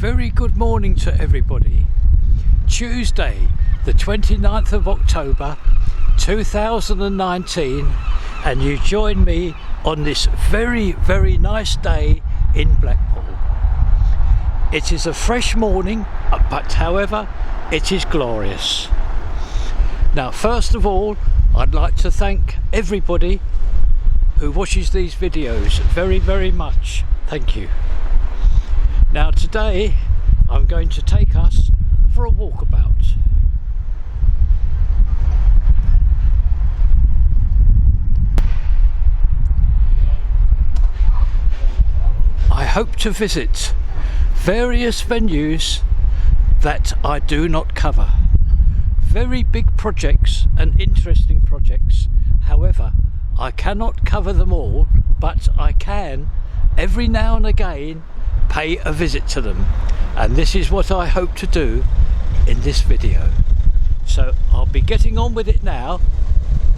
very good morning to everybody. Tuesday, the 29th of October 2019, and you join me on this very nice day in Blackpool. It is a fresh morning, but however, it is glorious. Now, first of all, I'd like to thank everybody who watches these videos very much. Thank you. Now today I'm going to take us for a walkabout. I hope to visit various venues that I do not cover. Very big projects and interesting projects. However, I cannot cover them all, but I can every now and again pay a visit to them, and this is what I hope to do in this video. So I'll be getting on with it now,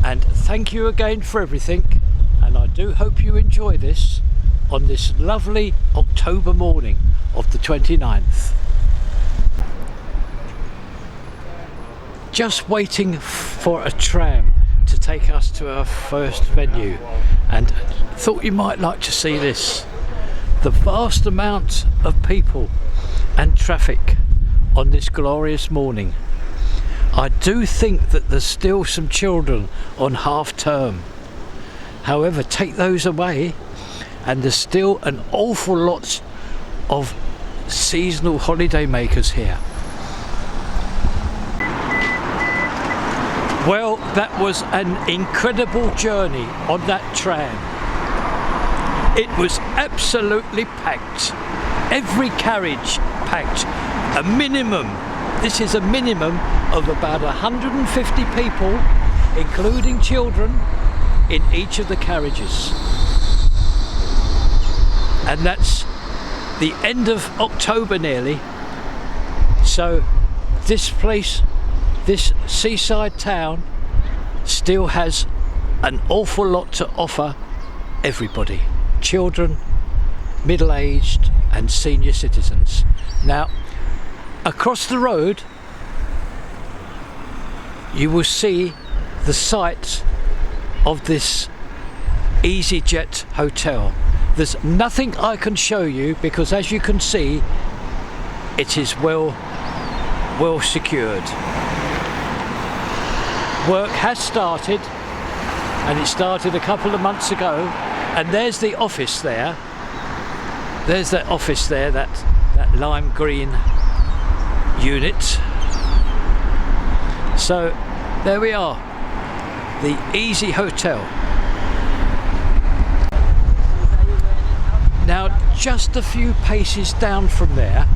and thank you again for everything, and I do hope you enjoy this on this lovely October morning of the 29th. Just waiting for a tram to take us to our first venue, and thought you might like to see this. The vast amount of people and traffic on this glorious morning. I do think that there's still some children on half term. However, take those away and there's still an awful lot of seasonal holiday makers here. Well, that was an incredible journey on that tram. It was absolutely packed. Every carriage packed. A minimum, this is a minimum of about 150 people, including children, in each of the carriages. And that's the end of October nearly. So this place, this seaside town, still has an awful lot to offer everybody. Children, middle-aged and senior citizens. Now, across the road you will see the site of this EasyJet hotel. There's nothing I can show you because, as you can see, it is well secured. Work has started, and it started a couple of months ago. And there's the office there. There's that office there, that lime green unit. So there we are, the Easy Hotel. Now just a few paces down from there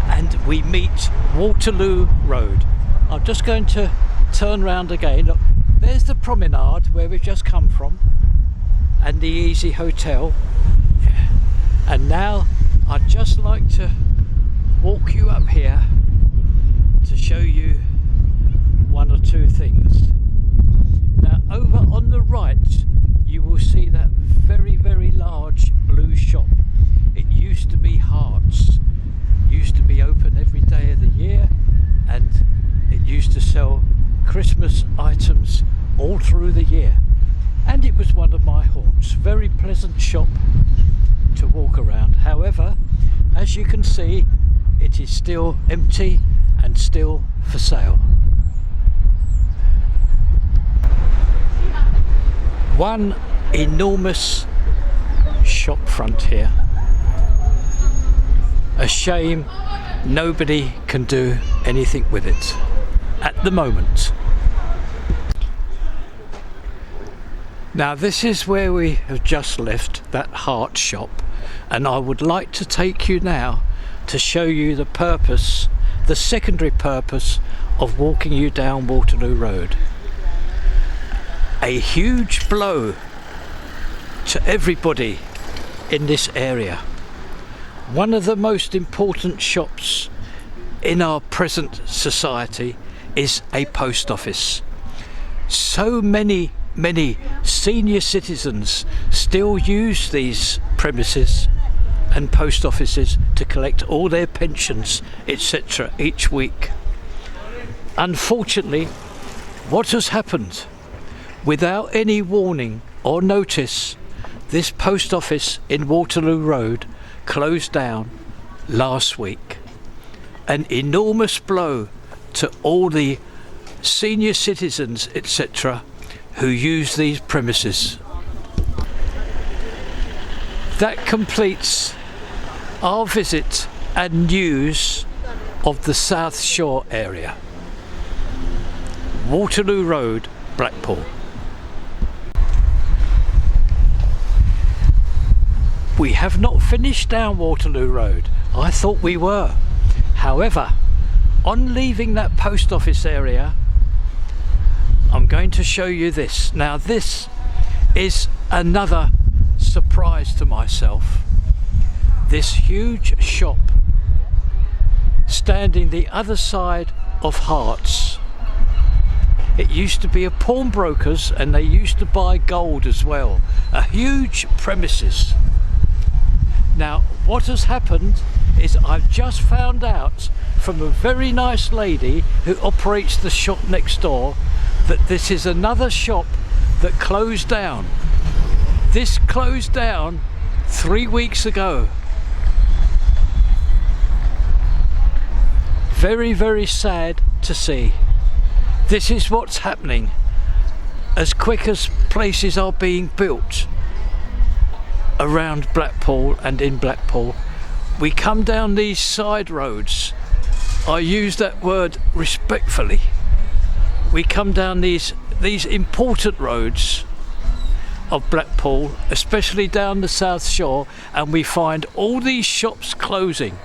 and we meet Waterloo Road. I'm just going to turn round again. Look, there's the promenade where we've just come from, and the Easy Hotel. And now I'd just like to walk you up here to show you one or two things. Now over on the right you will see that very large blue shop. It used to be Hearts, used to be open every day of the year, and it used to sell Christmas items all through the year. And it was one of my haunts. Very pleasant shop to walk around. However, as you can see, it is still empty and still for sale. One enormous shop front here. A shame nobody can do anything with it at the moment. Now this is where we have just left, that Heart shop, and I would like to take you now to show you the purpose, the secondary purpose of walking you down Waterloo Road. A huge blow to everybody in this area. One of the most important shops in our present society is a post office. So many senior citizens still use these premises and post offices to collect all their pensions, etc. each week. Unfortunately, what has happened? Without any warning or notice, this post office in Waterloo Road closed down last week. An enormous blow to all the senior citizens, etc., who use these premises. That completes our visit and news of the South Shore area. Waterloo Road, Blackpool. We have not finished down Waterloo Road. I thought we were. However, on leaving that post office area, I'm going to show you this. Now this is another surprise to myself. This huge shop standing the other side of Hearts. It used to be a pawnbroker's and they used to buy gold as well. A huge premises. Now what has happened is I've just found out from a very nice lady who operates the shop next door that this is another shop that closed down. This closed down 3 weeks ago. Very, very sad to see. This is what's happening as quick as places are being built around Blackpool and in Blackpool. We come down these side roads. I use that word respectfully. We come down these important roads of Blackpool, especially down the South Shore, and we find all these shops closing.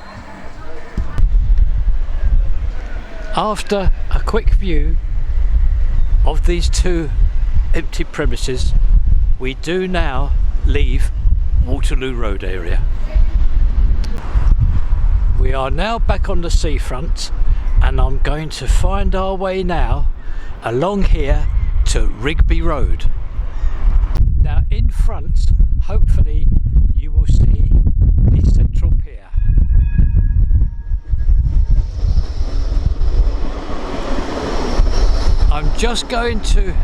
After a quick view of these two empty premises, we do now leave Waterloo Road area. We are now back on the seafront and I'm going to find our way now along here to Rigby Road. Now in front, hopefully you will see the central pier. I'm just going to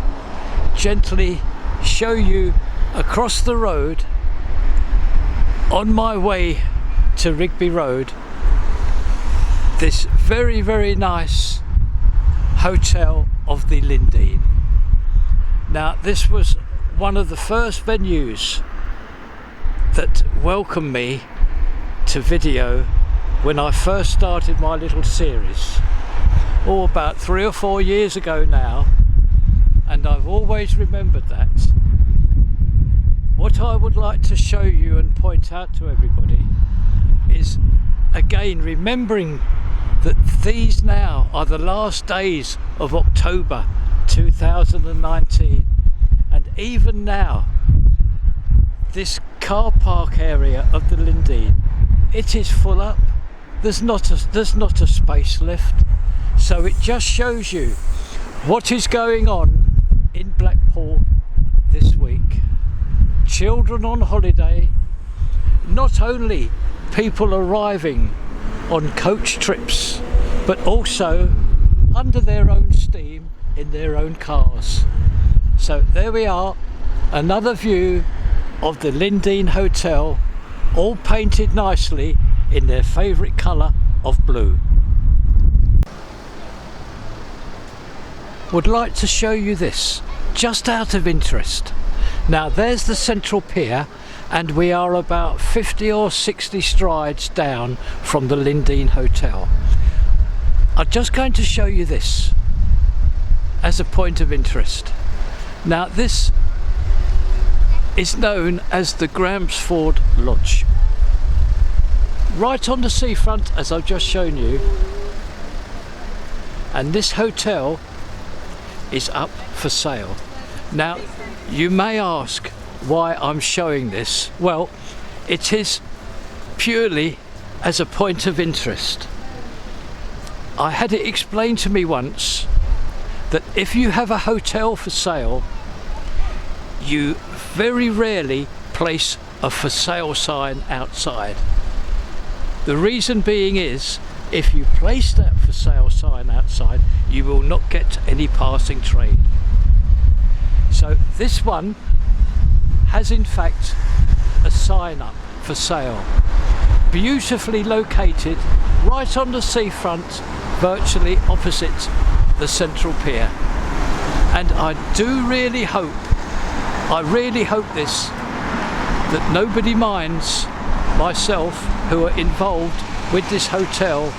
gently show you across the road on my way to Rigby Road this very, very nice hotel of the Linden. Now this was one of the first venues that welcomed me to video when I first started my little series, about 3 or 4 years ago now, and I've always remembered that. What I would like to show you and point out to everybody is, again, remembering that these now are the last days of October 2019, and even now this car park area of the Linden, it is full up. There's not a space left. So it just shows you what is going on in Blackpool this week. Children on holiday, not only people arriving on coach trips, but also under their own steam in their own cars. So there we are, another view of the Linden Hotel, all painted nicely in their favourite colour of blue. Would like to show you this, just out of interest. Now there's the central pier, and we are about 50 or 60 strides down from the Linden Hotel. I'm just going to show you this as a point of interest. Now this is known as the Gramsford Lodge. Right on the seafront, as I've just shown you, and this hotel is up for sale. Now you may ask why I'm showing this. Well, it is purely as a point of interest. I had it explained to me once that if you have a hotel for sale, you very rarely place a for sale sign outside. The reason being is, if you place that for sale sign outside, you will not get any passing trade. So this one has in fact a sign up for sale, beautifully located right on the seafront, virtually opposite the central pier. And I really hope this, that nobody minds myself who are involved with this hotel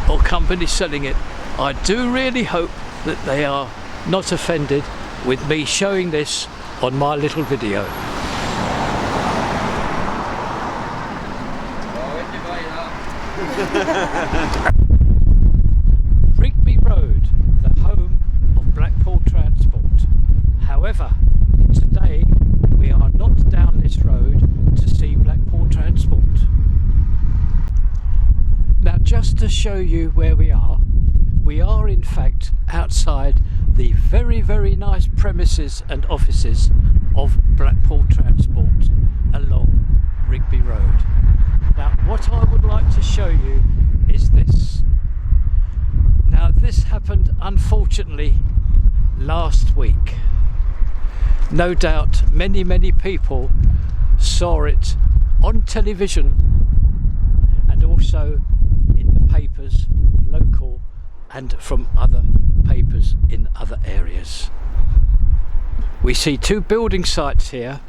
or company selling it. I do really hope that they are not offended with me showing this on my little video. Rigby Road, the home of Blackpool Transport. However, today we are not down this road to see Blackpool Transport. Now, just to show you where we are in fact outside the very nice premises and offices of Blackpool Transport along Rigby Road. Now, what I would like to show you is this. Now, this happened unfortunately last week. No doubt many people saw it on television and also in the papers, local and from other papers in other areas. We see two building sites here.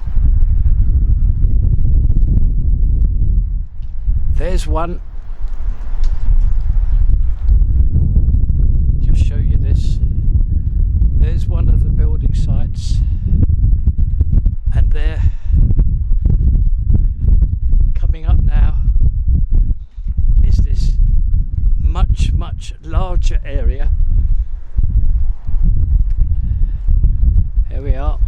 There's one. Just show you this. There's one of the building sites, and there, coming up now, is this much larger area. Here we are.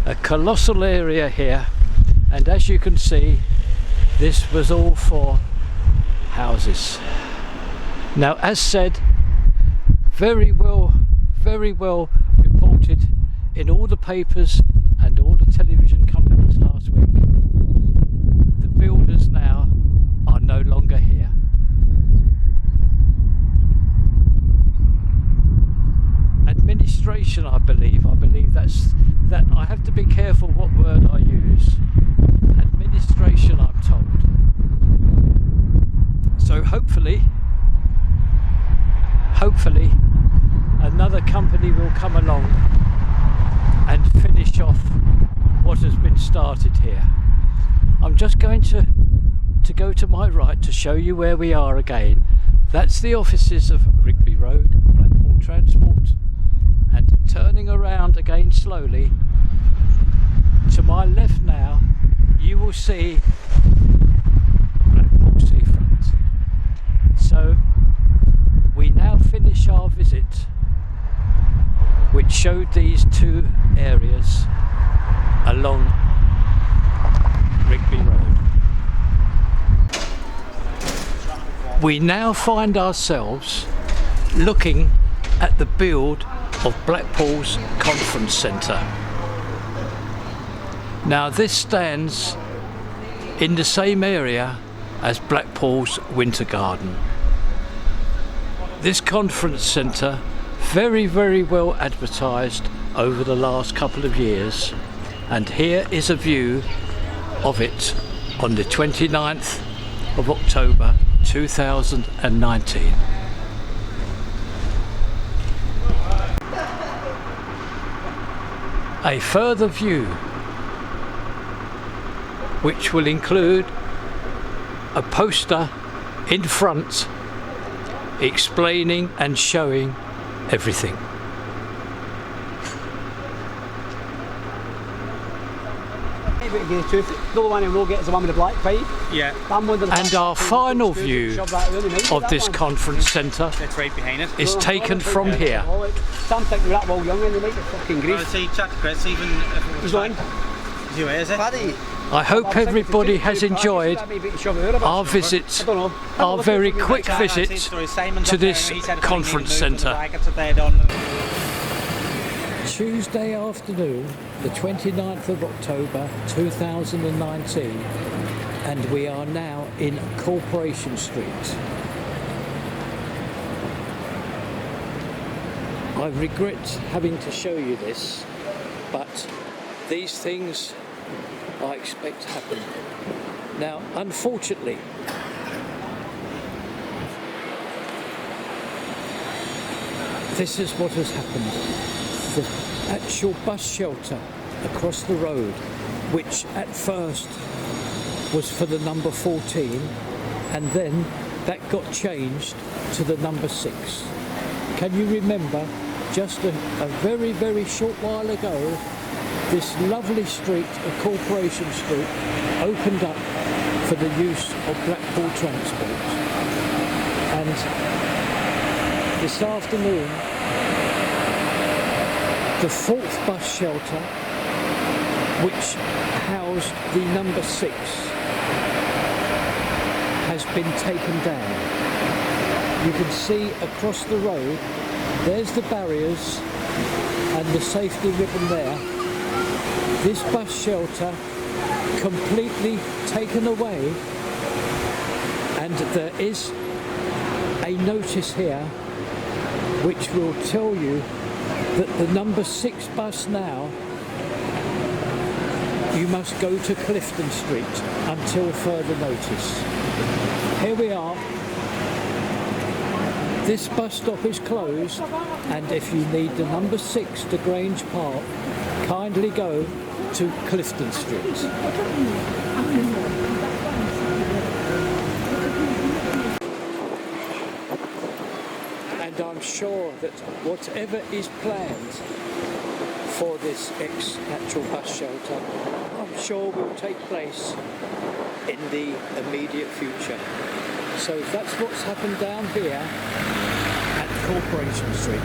A colossal area here, and as you can see, this was all for houses. Now, as said, very well reported in all the papers and all the television companies last week. The builders now are no longer here. Administration, I believe that I have to be careful what word I use. Administration, I'm told. So hopefully another company will come along and finish off what has been started here. I'm just going to go to my right to show you where we are again. That's the offices of Rigby Road, Blackpool Transport. And turning around again slowly, to my left now, you will see Blackpool seafront. So we now finish our visit, which showed these two areas along Rigby Road. We now find ourselves looking at the build of Blackpool's Conference Centre. Now, this stands in the same area as Blackpool's Winter Garden. This conference centre, very well advertised over the last couple of years, and here is a view of it on the 29th of October 2019. A further view which will include a poster in front explaining and showing everything. The one in we'll get is the one with the black pipe. Yeah. And our final view of this conference centre is taken from here. Some think they're that well young and they make it fucking grief. Well, see, chat to Chris, even if it was like, you is it? I hope everybody has enjoyed our visit, our very quick visit to this conference centre. Tuesday afternoon, the 29th of October 2019, and we are now in Corporation Street. I regret having to show you this, but these things I expect to happen. Now, unfortunately, this is what has happened. The actual bus shelter across the road, which at first was for the number 14, and then that got changed to the number 6. Can you remember, just a very, very short while ago, this lovely street of Corporation Street opened up for the use of Blackpool transport. And this afternoon, the 4th bus shelter, which housed the number 6, has been taken down. You can see across the road, there's the barriers and the safety ribbon there. This bus shelter completely taken away, and there is a notice here which will tell you that the number 6 bus now, you must go to Clifton Street until further notice. Here we are. This bus stop is closed, and if you need the number 6 to Grange Park, kindly go to Clifton Street. And I'm sure that whatever is planned for this ex-natural bus shelter, I'm sure will take place in the immediate future. So that's what's happened down here at Corporation Street.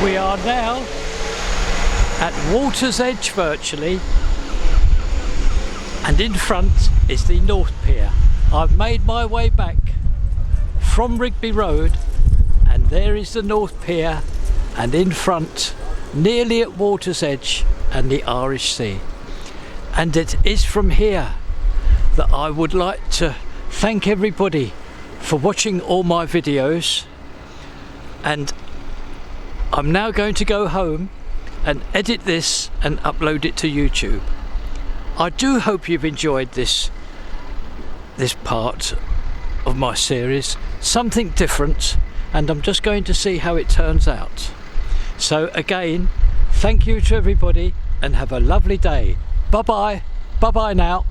We are now at Water's Edge virtually, and in front is the North Pier. I've made my way back from Rigby Road, and there is the North Pier, and in front, nearly at Water's Edge and the Irish Sea. And it is from here that I would like to thank everybody for watching all my videos, and I'm now going to go home and edit this and upload it to YouTube. I do hope you've enjoyed this part of my series, something different, and I'm just going to see how it turns out. So again, thank you to everybody and have a lovely day. Bye bye. Bye bye now.